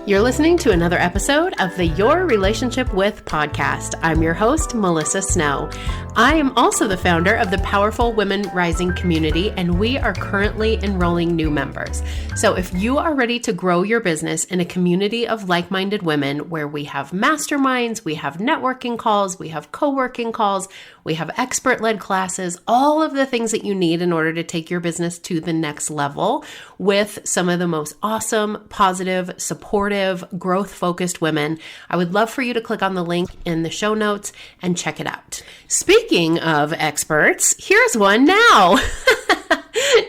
You're listening to another episode of the Your Relationship With podcast. I'm your host, Melissa Snow. I am also the founder of the Powerful Women Rising community, and we are currently enrolling new members. So if you are ready to grow your business in a community of like-minded women where we have masterminds, we have networking calls, we have co-working calls, we have expert-led classes, all of the things that you need in order to take your business to the next level with some of the most awesome, positive, supportive, growth-focused women, I would love for you to click on the link in the show notes and check it out. Speaking of experts, here's one now.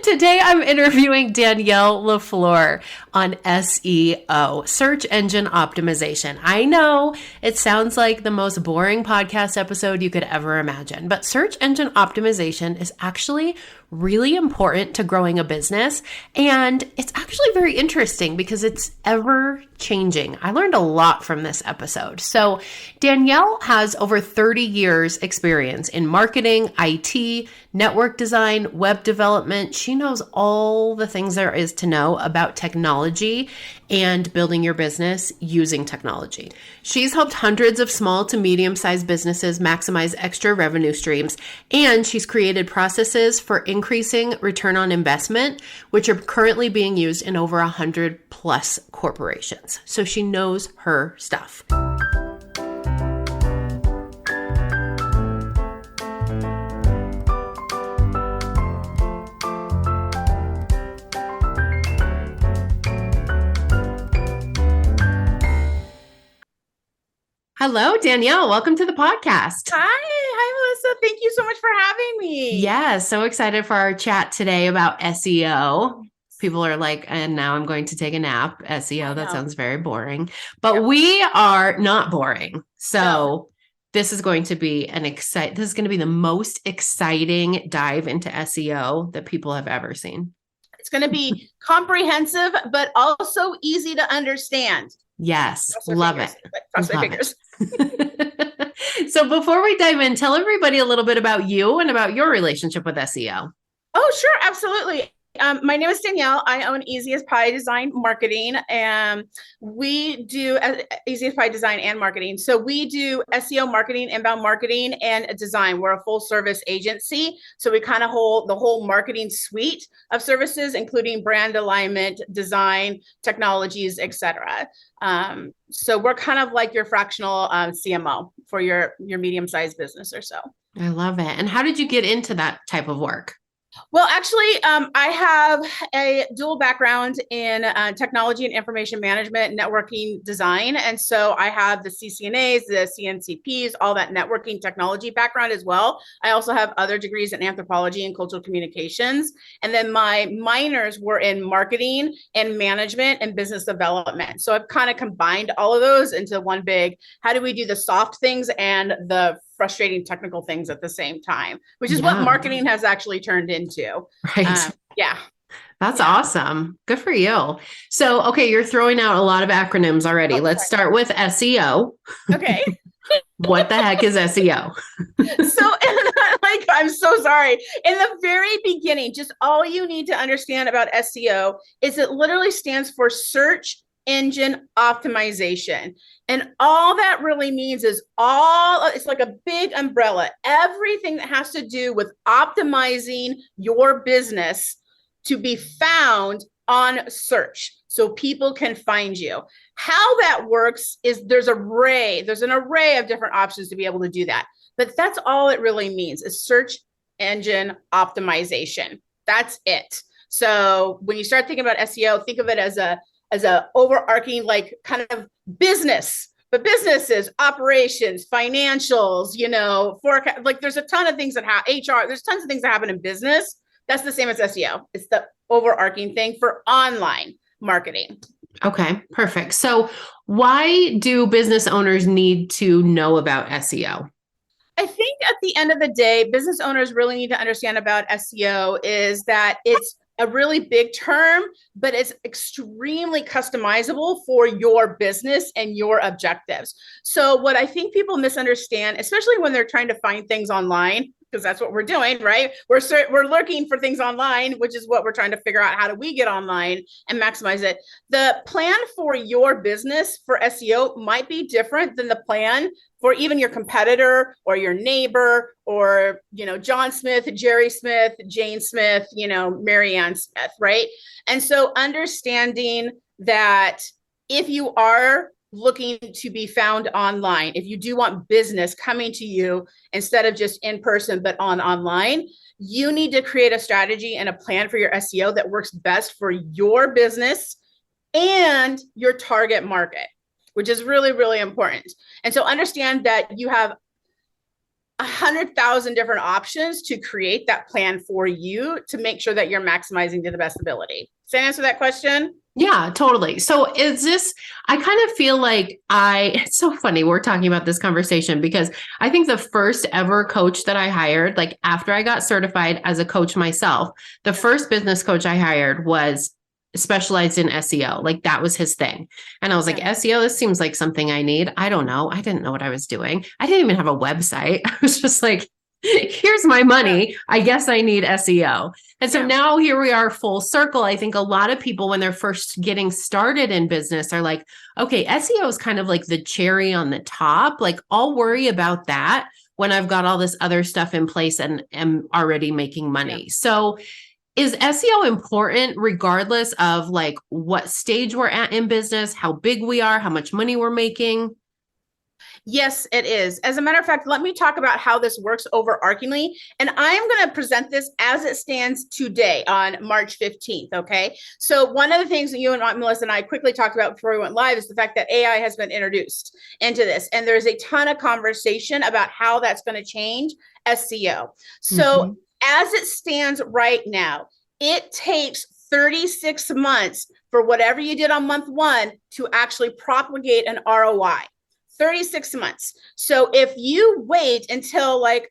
Today, I'm interviewing Danielle LaFleur on SEO, search engine optimization. I know it sounds like the most boring podcast episode you could ever imagine, but search engine optimization is actually really important to growing a business. And it's actually very interesting because it's ever changing. I learned a lot from this episode. So Danielle has over 30 years experience in marketing, IT, network design, web development. She knows all the things there is to know about technology and building your business using technology. She's helped hundreds of small to medium-sized businesses maximize extra revenue streams, and she's created processes for increasing return on investment, which are currently being used in over 100 plus corporations. So she knows her stuff. Hello, Danielle. Welcome to the podcast. Hi, Melissa. Thank you so much for having me. Yeah, so excited for our chat today about SEO. People are like, and now I'm going to take a nap. SEO, that sounds very boring. But we are not boring. So this is going to be this is going to be the most exciting dive into SEO that people have ever seen. It's going to be comprehensive, but also easy to understand. Yes, love it. Cross my fingers. So before we dive in, tell everybody a little bit about you and about your relationship with SEO. Oh, sure. Absolutely. My name is Danielle. I own Easy as Pie Design Marketing, and we do Easy as Pie Design and Marketing. So we do SEO marketing, inbound marketing, and design. We're a full service agency. So we kind of hold the whole marketing suite of services, including brand alignment, design, technologies, etc. So we're kind of like your fractional CMO for your medium-sized business or so. I love it. And how did you get into that type of work? Well, actually, I have a dual background in technology and information management, networking design. And so I have the CCNAs, the CNCPs, all that networking technology background as well. I also have other degrees in anthropology and cultural communications. And then my minors were in marketing and management and business development. So I've kind of combined all of those into one big, how do we do the soft things and the frustrating technical things at the same time, which is what marketing has actually turned into. Right. That's awesome. Good for you. So, okay, you're throwing out a lot of acronyms already. Okay. Let's start with SEO. Okay. What the heck is SEO? I'm so sorry. In the very beginning, just all you need to understand about SEO is it literally stands for search engine optimization. And all that really means is it's like a big umbrella. Everything that has to do with optimizing your business to be found on search so people can find you. How that works is there's an array of different options to be able to do that. But that's all it really means is search engine optimization. That's it. So when you start thinking about SEO, think of it as a overarching like kind of business, but businesses, operations, financials, forecast, like there's a ton of things that HR, there's tons of things that happen in business. That's the same as SEO. It's the overarching thing for online marketing. Okay, perfect. So why do business owners need to know about SEO? I think at the end of the day, business owners really need to understand about SEO is that it's a really big term, but it's extremely customizable for your business and your objectives. So what I think people misunderstand, especially when they're trying to find things online, because that's what we're doing, right? We're looking for things online, which is what we're trying to figure out. How do we get online and maximize it? The plan for your business for SEO might be different than the plan for even your competitor or your neighbor or, John Smith, Jerry Smith, Jane Smith, Marianne Smith, right? And so understanding that if you are looking to be found online, if you do want business coming to you instead of just in person, but online, you need to create a strategy and a plan for your SEO that works best for your business and your target market, which is really, really important. And so understand that you have 100,000 different options to create that plan for you to make sure that you're maximizing to the best ability. Does that answer that question? Yeah, totally. So I kind of feel like it's so funny we're talking about this conversation because I think the first ever coach that I hired, like after I got certified as a coach myself, the first business coach I hired was specialized in SEO. Like that was his thing. And I was like, SEO, this seems like something I need. I don't know. I didn't know what I was doing. I didn't even have a website. I was just like, here's my money. I guess I need SEO. And so now here we are full circle. I think a lot of people, when they're first getting started in business, are like, okay, SEO is kind of like the cherry on the top. Like I'll worry about that when I've got all this other stuff in place and am already making money. Yeah. So is SEO important regardless of like what stage we're at in business, how big we are, how much money we're making? Yes, it is. As a matter of fact, let me talk about how this works overarchingly. And I'm going to present this as it stands today on March 15th. Okay. So one of the things that you and Melissa and I quickly talked about before we went live is the fact that AI has been introduced into this. And there's a ton of conversation about how that's going to change SEO. So as it stands right now, it takes 36 months for whatever you did on month 1 to actually propagate an ROI. 36 months. So if you wait until magically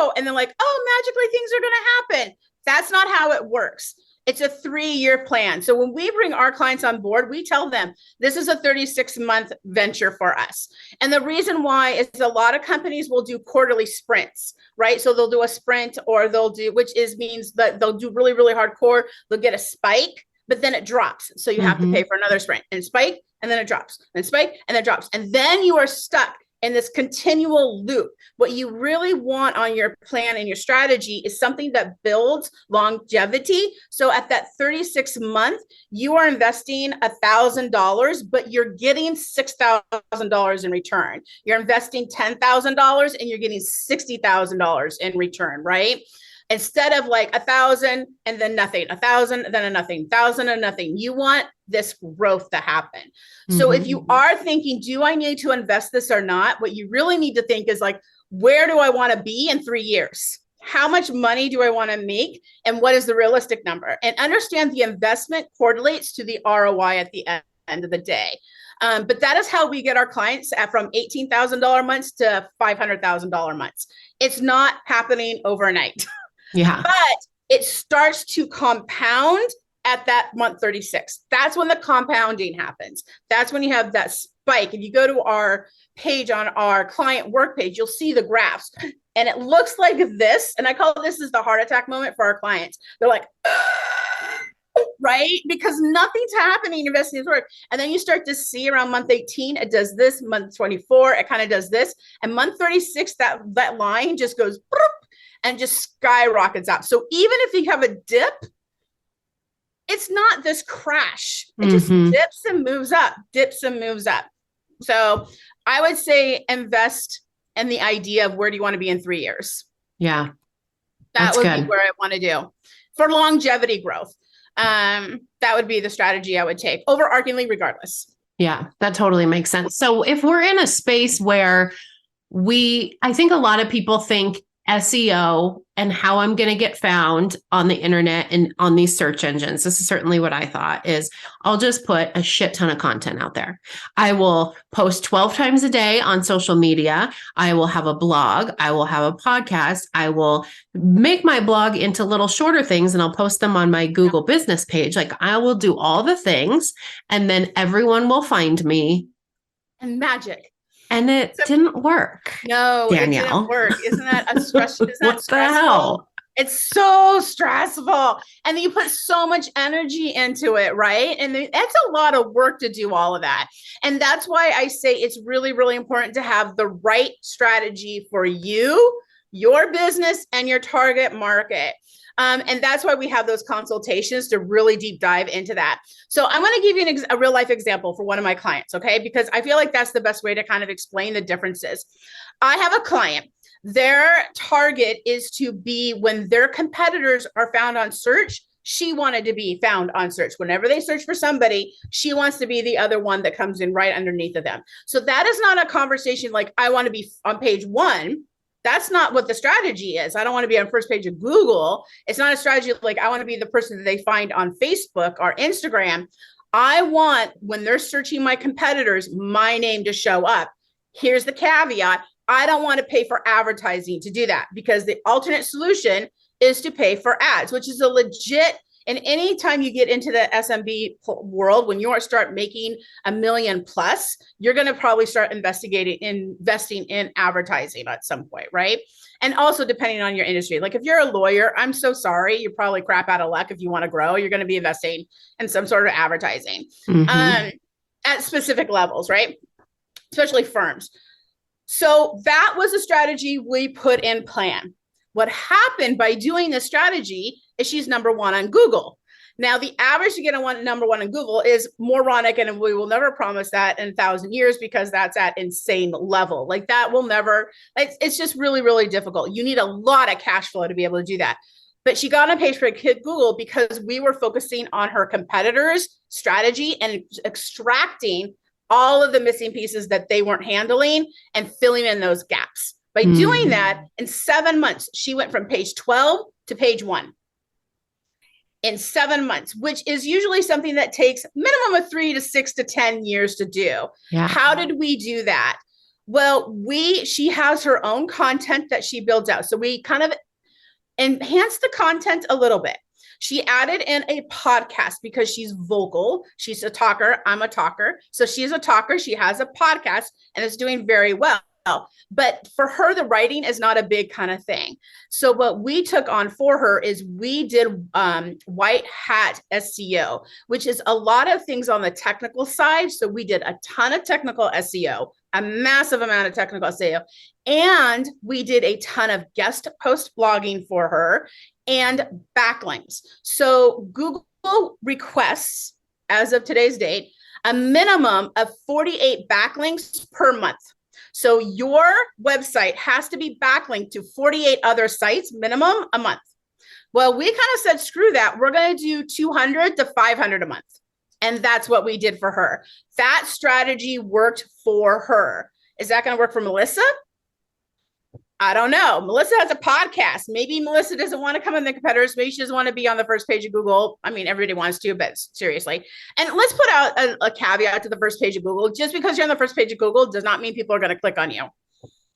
things are going to happen, that's not how it works. It's a 3-year plan. So when we bring our clients on board, we tell them this is a 36-month venture for us. And the reason why is a lot of companies will do quarterly sprints, right? So they'll do a sprint or means that they'll do really, really hardcore. They'll get a spike, but then it drops. So you have to pay for another sprint and spike, and then it drops, and spike, and then it drops. And then you are stuck in this continual loop. What you really want on your plan and your strategy is something that builds longevity. So at that 36 month, you are investing $1,000, but you're getting $6,000 in return. You're investing $10,000 and you're getting $60,000 in return, right? Instead of like 1,000 and then nothing, 1,000, then a nothing, 1,000 and nothing. You want this growth to happen. So if you are thinking, do I need to invest this or not? What you really need to think is like, where do I want to be in 3 years? How much money do I want to make? And what is the realistic number? And understand the investment correlates to the ROI at the end of the day. But that is how we get our clients from $18,000 months to $500,000 months. It's not happening overnight. Yeah. But it starts to compound at that month 36. That's when the compounding happens. That's when you have that spike. If you go to our page on our client work page, you'll see the graphs. And it looks like this. And I call this is the heart attack moment for our clients. They're like, right? Because nothing's happening, investing in work. And then you start to see around month 18, it does this. Month 24, it kind of does this. And month 36, that line just goes and just skyrockets up. So even if you have a dip, it's not this crash. It just dips and moves up, dips and moves up. So I would say invest in the idea of where do you want to be in 3 years? Yeah. That would be where I want to do for longevity growth. That would be the strategy I would take overarchingly regardless. Yeah, that totally makes sense. So if we're in a space where I think a lot of people think SEO and how I'm going to get found on the internet and on these search engines. This is certainly what I thought is I'll just put a shit ton of content out there. I will post 12 times a day on social media. I will have a blog. I will have a podcast. I will make my blog into little shorter things and I'll post them on my Google business page. Like I will do all the things and then everyone will find me. And magic. And it didn't work. No, Danielle. It didn't work. Isn't that a stress? Isn't that What stressful? the hell? It's so stressful. And then you put so much energy into it, right? And that's a lot of work to do all of that. And that's why I say it's really, really important to have the right strategy for you, your business, and your target market. And that's why we have those consultations to really deep dive into that. So I'm going to give you a real life example for one of my clients, okay? Because I feel like that's the best way to kind of explain the differences. I have a client. Their target is to be when their competitors are found on search. She wanted to be found on search. Whenever they search for somebody, she wants to be the other one that comes in right underneath of them. So that is not a conversation like I want to be on page 1. That's not what the strategy is. I don't want to be on first page of Google. It's not a strategy like I want to be the person that they find on Facebook or Instagram. I want, when they're searching my competitors, my name to show up. Here's the caveat. I don't want to pay for advertising to do that, because the alternate solution is to pay for ads, which is a legit. And anytime you get into the SMB world, when you start making $1 million plus, you're going to probably start investing in advertising at some point, right? And also depending on your industry. Like if you're a lawyer, I'm so sorry, you're probably crap out of luck. If you want to grow, you're going to be investing in some sort of advertising at specific levels, right? Especially firms. So that was a strategy we put in plan. What happened by doing this strategy is she's number 1 on Google. Now, the average to get number 1 on Google is moronic, and we will never promise that in 1,000 years, because that's at insane level. Like that will never, it's just really, really difficult. You need a lot of cash flow to be able to do that. But she got on page for Google because we were focusing on her competitors' strategy and extracting all of the missing pieces that they weren't handling and filling in those gaps. By doing that, in 7 months, she went from page 12 to page 1. In 7 months, which is usually something that takes minimum of 3 to 6 to 10 years to do. Yeah. How did we do that? Well, she has her own content that she builds out. So we kind of enhanced the content a little bit. She added in a podcast because she's vocal. She's a talker. I'm a talker. So she's a talker. She has a podcast and it's doing very well. But for her, the writing is not a big kind of thing. So what we took on for her is we did white hat SEO, which is a lot of things on the technical side. So we did a ton of technical SEO, a massive amount of technical SEO, and we did a ton of guest post blogging for her and backlinks. So Google requests, as of today's date, a minimum of 48 backlinks per month. So your website has to be backlinked to 48 other sites, minimum a month. Well, we kind of said, screw that. We're going to do 200 to 500 a month. And that's what we did for her. That strategy worked for her. Is that going to work for Melissa? I don't know. Melissa has a podcast. Maybe Melissa doesn't want to come in the competitors. Maybe she doesn't want to be on the first page of Google. I mean, everybody wants to, but seriously. And let's put out a caveat to the first page of Google. Just because you're on the first page of Google does not mean people are going to click on you.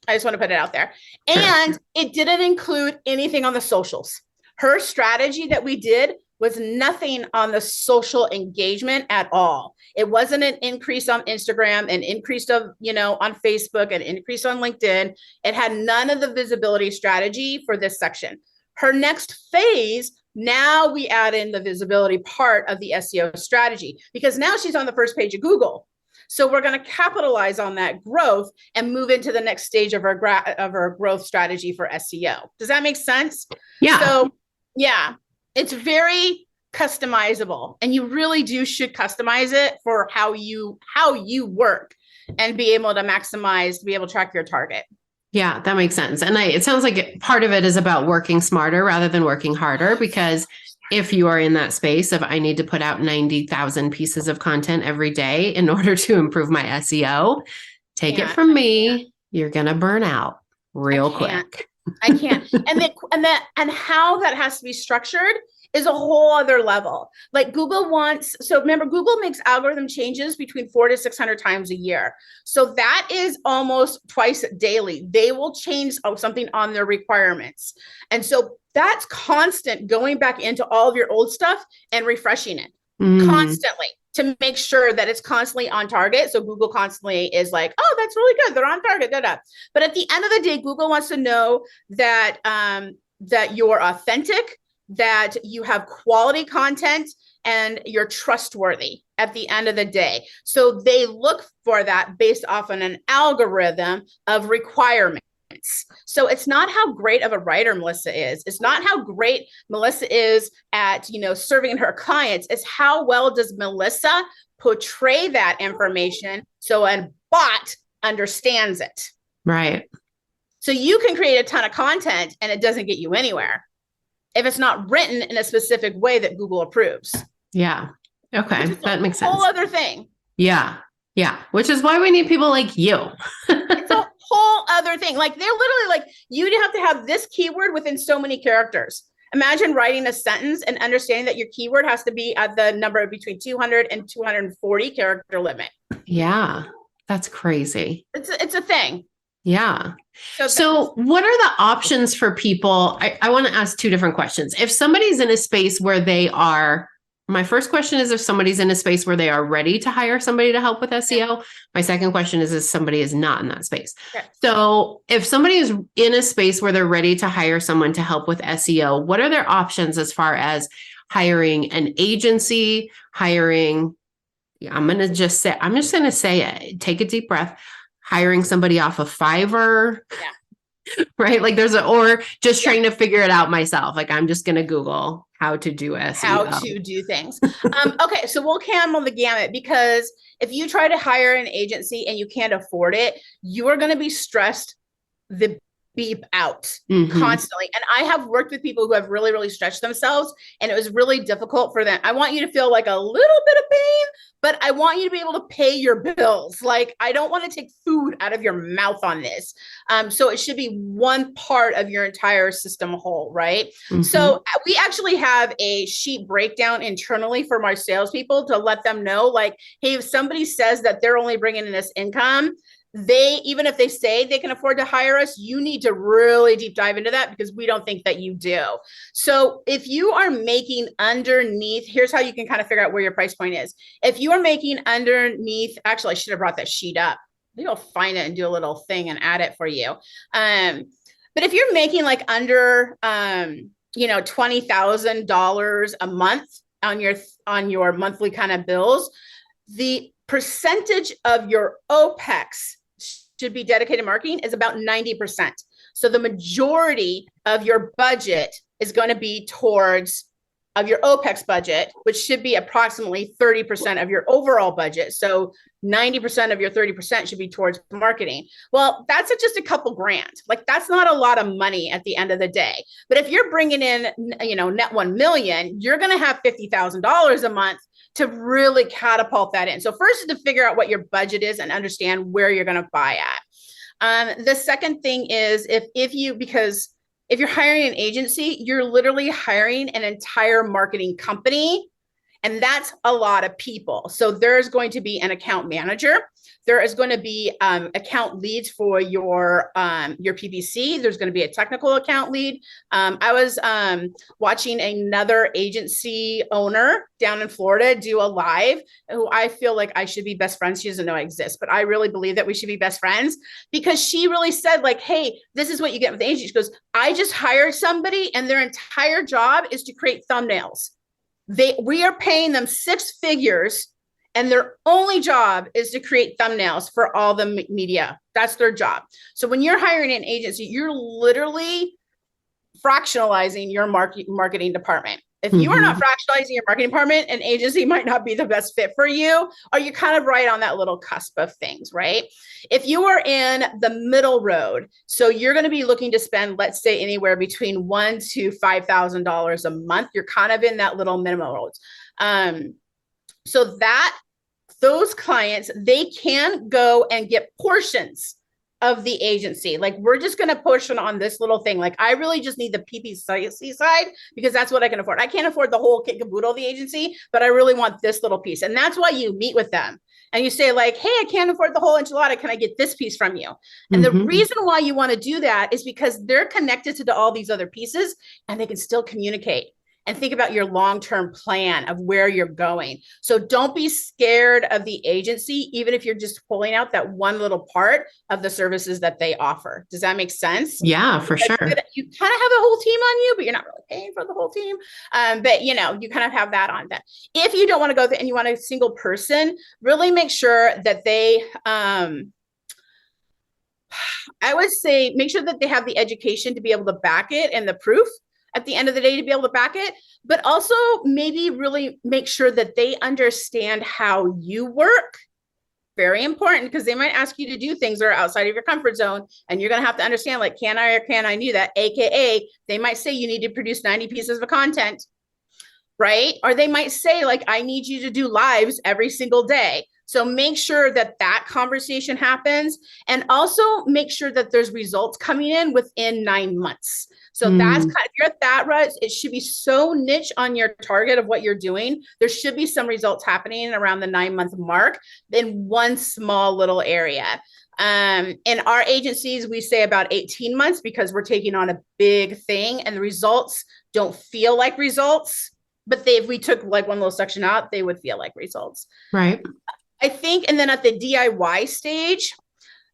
I just want to put it out there. And it didn't include anything on the socials. Her strategy that we did was nothing on the social engagement at all. It wasn't an increase on Instagram, an increase of, on Facebook, an increase on LinkedIn. It had none of the visibility strategy for this section. Her next phase, now we add in the visibility part of the SEO strategy, because now she's on the first page of Google. So we're going to capitalize on that growth and move into the next stage of our growth strategy for SEO. Does that make sense? Yeah. So yeah, it's very customizable, and you really should customize it for how you work and be able to be able to track your target. Yeah, that makes sense. And it sounds like part of it is about working smarter rather than working harder, because if you are in that space of, I need to put out 90,000 pieces of content every day in order to improve my SEO, take it from me, you're going to burn out real quick. I can't. And how that has to be structured is a whole other level. Like Google remember, Google makes algorithm changes between 400 to 600 times a year. So that is almost twice daily. They will change something on their requirements. And so that's constant, going back into all of your old stuff and refreshing it constantly. to make sure that it's constantly on target. So Google constantly is like, oh, that's really good. They're on target. Da, da. But at the end of the day, Google wants to know that that you're authentic, that you have quality content, and you're trustworthy at the end of the day. So they look for that based off on an algorithm of requirements. So it's not how great of a writer Melissa is. It's not how great Melissa is at, serving her clients. It's how well does Melissa portray that information so a bot understands it. Right. So you can create a ton of content and it doesn't get you anywhere if it's not written in a specific way that Google approves. Yeah. Okay. That makes sense. Whole other thing. Yeah. Yeah. Which is why we need people like you. It's a whole other thing. Like they're literally like, you have to have this keyword within so many characters. Imagine writing a sentence and understanding that your keyword has to be at the number between 200 and 240 character limit. Yeah. That's crazy. It's a thing. Yeah. So what are the options for people? I want to ask two different questions. If somebody's in a space where my first question is if somebody's in a space where they are ready to hire somebody to help with SEO. My second question is if somebody is not in that space. Okay. So if somebody is in a space where they're ready to hire someone to help with SEO, what are their options as far as hiring an agency, I'm just going to say it. Take a deep breath. Hiring somebody off of Fiverr, right? Like or just trying to figure it out myself. Like I'm just going to Google how to do SEO. How to do things. Okay. So we'll camel the gamut, because if you try to hire an agency and you can't afford it, you are going to be stressed the beep out constantly. And I have worked with people who have really, really stretched themselves, and it was really difficult for them. I want you to feel like a little bit of pain, but I want you to be able to pay your bills. Like, I don't want to take food out of your mouth on this. So it should be one part of your entire system whole, right? So we actually have a sheet breakdown internally for my salespeople to let them know, like, hey, if somebody says that they're only bringing in this income, even if they say they can afford to hire us, you need to really deep dive into that, because we don't think that you do. So if you are making underneath, here's how you can kind of figure out where your price point is. If you are making underneath, actually, I should have brought that sheet up. Maybe I'll find it and do a little thing and add it for you. But if you're making like under, $20,000 a month on your monthly kind of bills, the percentage of your OPEX should be dedicated marketing is about 90%. So the majority of your budget is going to be towards of your OPEX budget, which should be approximately 30% of your overall budget. So 90% of your 30% should be towards marketing. Well, that's just a couple grand. Like, that's not a lot of money at the end of the day. But if you're bringing in, net 1 million, you're going to have $50,000 a month to really catapult that in. So first is to figure out what your budget is and understand where you're going to buy at. The second thing is because if you're hiring an agency, you're literally hiring an entire marketing company, and that's a lot of people. So there's going to be an account manager. There is going to be account leads for your PPC. There's going to be a technical account lead. I was watching another agency owner down in Florida do a live, who I feel like I should be best friends. She doesn't know I exist, but I really believe that we should be best friends, because she really said, like, hey, this is what you get with the agency. She goes, I just hired somebody and their entire job is to create thumbnails. We are paying them 6 figures, and their only job is to create thumbnails for all the media. That's their job. So when you're hiring an agency, you're literally fractionalizing your marketing department. If you are not fractionalizing your marketing department, an agency might not be the best fit for you, or you're kind of right on that little cusp of things, right? If you are in the middle road, so you're going to be looking to spend, let's say, anywhere between $1,000 to $5,000 a month, you're kind of in that little minimum road. So those clients, they can go and get portions of the agency. Like, we're just going to push on this little thing. Like, I really just need the PPC side, because that's what I can afford. I can't afford the whole kit caboodle of the agency, but I really want this little piece. And that's why you meet with them and you say, like, hey, I can't afford the whole enchilada. Can I get this piece from you? And the reason why you want to do that is because they're connected to all these other pieces, and they can still communicate. and think about your long-term plan of where you're going. So don't be scared of the agency, even if you're just pulling out that one little part of the services that they offer. Does that make sense? Yeah, for sure. You kind of have a whole team on you, but you're not really paying for the whole team. But you kind of have that on that. If you don't want to go there and you want a single person, really make sure that they, I would say, make sure that they have the education to be able to back it and the proof at the end of the day to be able to back it, but also maybe really make sure that they understand how you work. Very important, because they might ask you to do things that are outside of your comfort zone, and you're going to have to understand, like, can I or can I do that? AKA, they might say you need to produce 90 pieces of content, right? Or they might say, like, I need you to do lives every single day. So make sure that that conversation happens, and also make sure that there's results coming in within 9 months. So that's kind of, if you're at that rut, it should be so niche on your target of what you're doing. There should be some results happening around the 9-month mark in one small little area. In our agencies, we say about 18 months because we're taking on a big thing and the results don't feel like results. But if we took like one little section out, they would feel like results. Right. I think, and then at the DIY stage,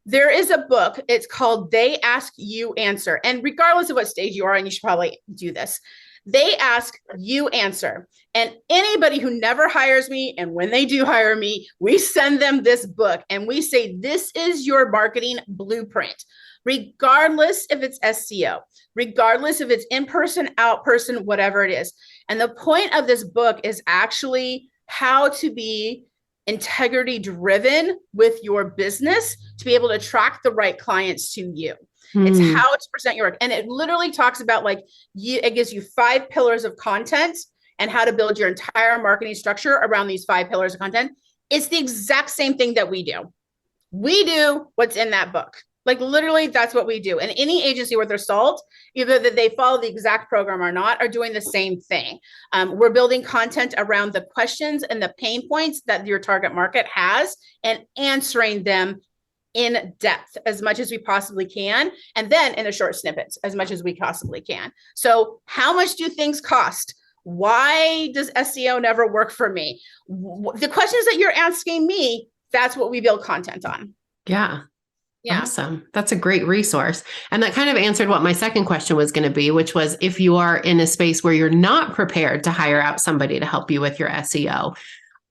there is a book. It's called They Ask, You Answer. And regardless of what stage you are, and you should probably do this, they ask, you answer. And anybody who never hires me, and when they do hire me, we send them this book and we say, this is your marketing blueprint, regardless if it's SEO, regardless if it's in-person, out-person, whatever it is. And the point of this book is actually how to be integrity driven with your business to be able to attract the right clients to you. It's how to present your work. And it literally talks about it gives you 5 pillars of content and how to build your entire marketing structure around these 5 pillars of content. It's the exact same thing that we do. We do what's in that book. Like literally that's what we do. And any agency worth their salt, either that they follow the exact program or not, are doing the same thing. We're building content around the questions and the pain points that your target market has and answering them in depth as much as we possibly can. And then in the short snippets, as much as we possibly can. So how much do things cost? Why does SEO never work for me? The questions that you're asking me, that's what we build content on. Yeah. Yeah. Awesome. That's a great resource. And that kind of answered what my second question was going to be, which was if you are in a space where you're not prepared to hire out somebody to help you with your SEO,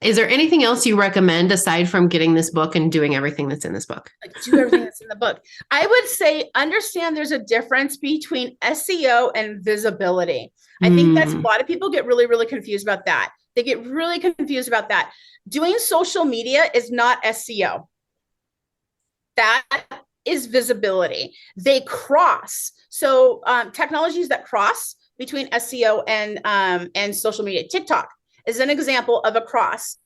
is there anything else you recommend aside from getting this book and doing everything that's in this book? Do everything that's in the book. I would say understand there's a difference between SEO and visibility. I think that's a lot of people get really, really confused about that. They get really confused about that. Doing social media is not SEO. That is visibility. They cross. So technologies that cross between SEO and social media. TikTok is an example of a cross.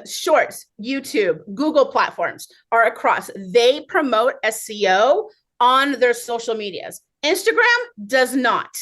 Shorts, YouTube, Google platforms are a cross. They promote SEO on their social medias. Instagram does not.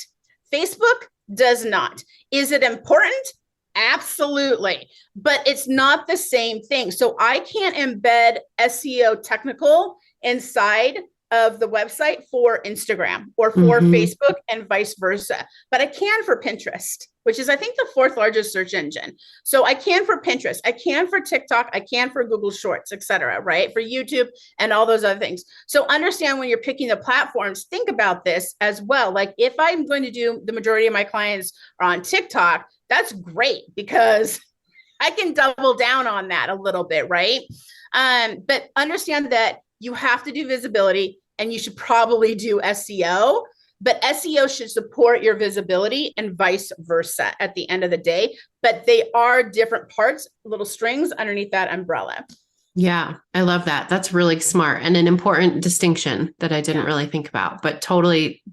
Facebook does not. Is it important? Absolutely. But it's not the same thing. So I can't embed SEO technical inside of the website for Instagram or for Facebook and vice versa. But I can for Pinterest, which is, I think, the 4th largest search engine. So I can for Pinterest, I can for TikTok, I can for Google Shorts, etc., right? For YouTube and all those other things. So understand when you're picking the platforms, think about this as well. Like if I'm going to do, the majority of my clients are on TikTok, that's great because I can double down on that a little bit, right? But understand that you have to do visibility and you should probably do SEO, but SEO should support your visibility and vice versa at the end of the day. But they are different parts, little strings underneath that umbrella. Yeah, I love that. That's really smart and an important distinction that I didn't really think about, but totally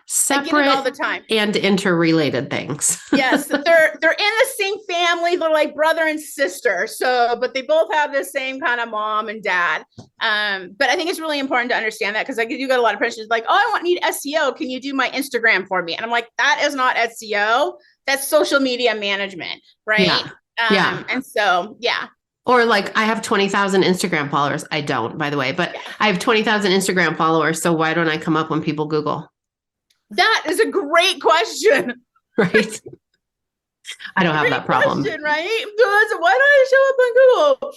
separate all the time and interrelated things. Yes, they're in the same family. They're like brother and sister. So, but they both have the same kind of mom and dad. But I think it's really important to understand that because I do get a lot of questions like, "Oh, need SEO. Can you do my Instagram for me?" And I'm like, "That is not SEO. That's social media management, right?" Yeah. And so, yeah. Or like I have 20,000 Instagram followers. I don't, by the way, but I have 20,000 Instagram followers. So why don't I come up when people Google? That is a great question. Right. I don't have that problem. Question, right? So why don't I show up on Google?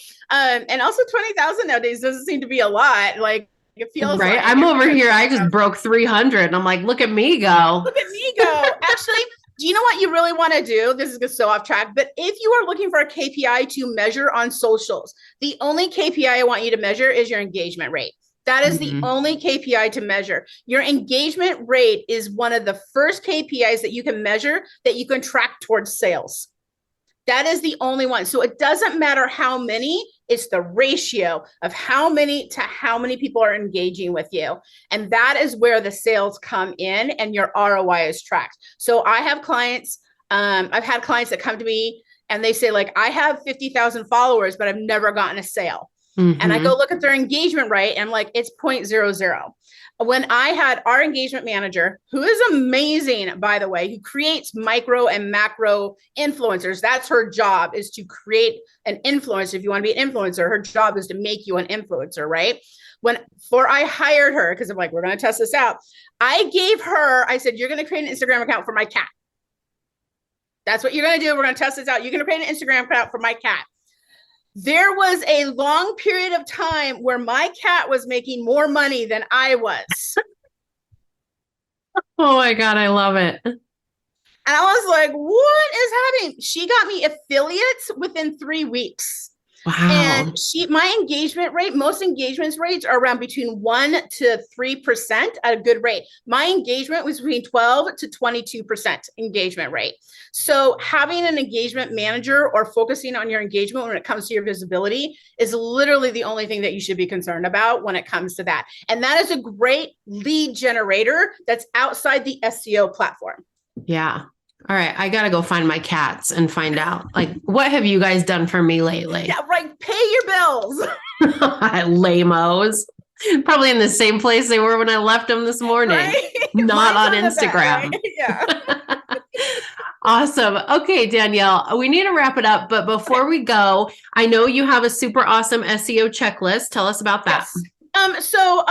And also 20,000 nowadays doesn't seem to be a lot. Like it feels right. like I'm over here. I just broke 300 and I'm like, look at me go. Look at me go. Actually, do you know what you really want to do? This is so off track, but if you are looking for a KPI to measure on socials, the only KPI I want you to measure is your engagement rate. That is the only KPI to measure. Your engagement rate is one of the first KPIs that you can measure that you can track towards sales. That is the only one. So it doesn't matter how many, it's the ratio of how many to how many people are engaging with you. And that is where the sales come in and your ROI is tracked. So I have clients, I've had clients that come to me and they say like, I have 50,000 followers, but I've never gotten a sale. And I go look at their engagement rate and I'm like, it's 0.00. When I had our engagement manager, who is amazing, by the way, who creates micro and macro influencers. That's her job, is to create an influencer. If you want to be an influencer, her job is to make you an influencer, right? Before I hired her, because I'm like, we're going to test this out. I said, you're going to create an Instagram account for my cat. That's what you're going to do. We're going to test this out. You're going to create an Instagram account for my cat. There was a long period of time where my cat was making more money than I was. Oh my God, I love it. And I was like, what is happening? She got me affiliates within 3 weeks. Wow. And my engagement rate, most engagements rates are around between 1% to 3% at a good rate. My engagement was between 12 to 22% engagement rate. So having an engagement manager or focusing on your engagement when it comes to your visibility is literally the only thing that you should be concerned about when it comes to that. And that is a great lead generator that's outside the SEO platform. Yeah. All right. I got to go find my cats and find out, like, what have you guys done for me lately? Yeah, right. Pay your bills. Lame-os. Probably in the same place they were when I left them this morning. Right? Not on Instagram. Right? Yeah. Awesome. Okay, Danielle, we need to wrap it up. But before we go, I know you have a super awesome SEO checklist. Tell us about that. Yes. So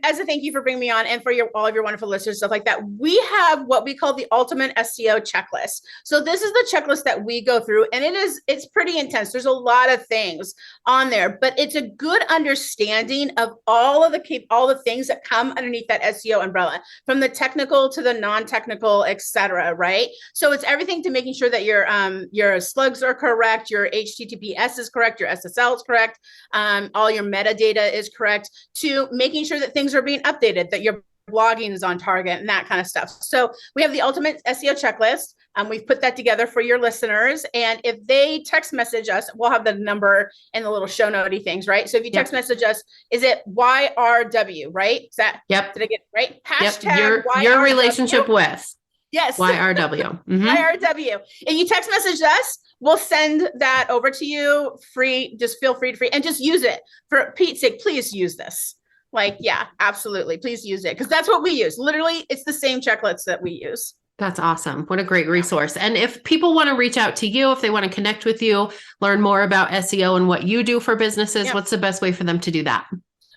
as a thank you for bringing me on and for all of your wonderful listeners, stuff like that, we have what we call the ultimate SEO checklist. So this is the checklist that we go through, and it's pretty intense. There's a lot of things on there, but it's a good understanding of all the things that come underneath that SEO umbrella, from the technical to the non-technical, etc. Right? So it's everything to making sure that your slugs are correct, your HTTPS is correct, your SSL is correct, all your metadata is correct, to making sure that things are being updated, that your blogging is on target and that kind of stuff. So we have the ultimate SEO checklist. We've put that together for your listeners. And if they text message us, we'll have the number and the little show notey things, right? So if you text message us, is it YRW, right? Is that, Yep. Did I get it right? Hashtag your relationship with. Yes. YRW. YRW. If you text message us, we'll send that over to you free. Just feel free and just use it. For Pete's sake, please use this. Like, yeah, absolutely. Please use it. Because that's what we use. Literally, it's the same checklist that we use. That's awesome. What a great resource. And if people want to reach out to you, if they want to connect with you, learn more about SEO and what you do for businesses, what's the best way for them to do that?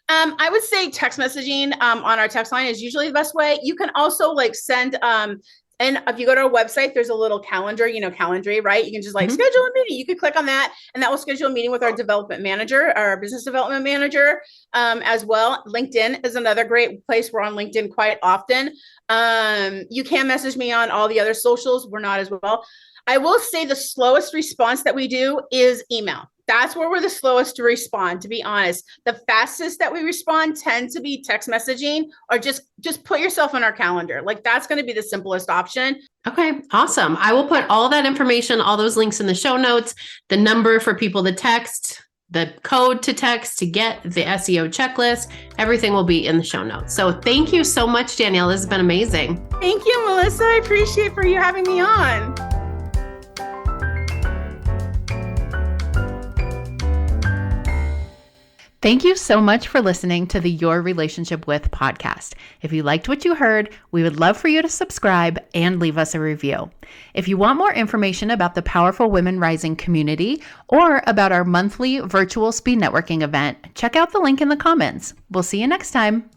I would say text messaging on our text line is usually the best way. You can also send and if you go to our website, there's a little calendar, Calendly, right? You can just schedule a meeting. You can click on that and that will schedule a meeting with our development manager, our business development manager as well. LinkedIn is another great place. We're on LinkedIn quite often. You can message me on all the other socials. We're not as well. I will say the slowest response that we do is email. That's where we're the slowest to respond, to be honest. The fastest that we respond tends to be text messaging, or just put yourself on our calendar. That's going to be the simplest option. Okay, awesome. I will put all that information, all those links in the show notes, the number for people to text, the code to text to get the SEO checklist. Everything will be in the show notes. So thank you so much, Danielle. This has been amazing. Thank you, Melissa. I appreciate for you having me on. Thank you so much for listening to the Your Relationship With podcast. If you liked what you heard, we would love for you to subscribe and leave us a review. If you want more information about the Powerful Women Rising community or about our monthly virtual speed networking event, check out the link in the comments. We'll see you next time.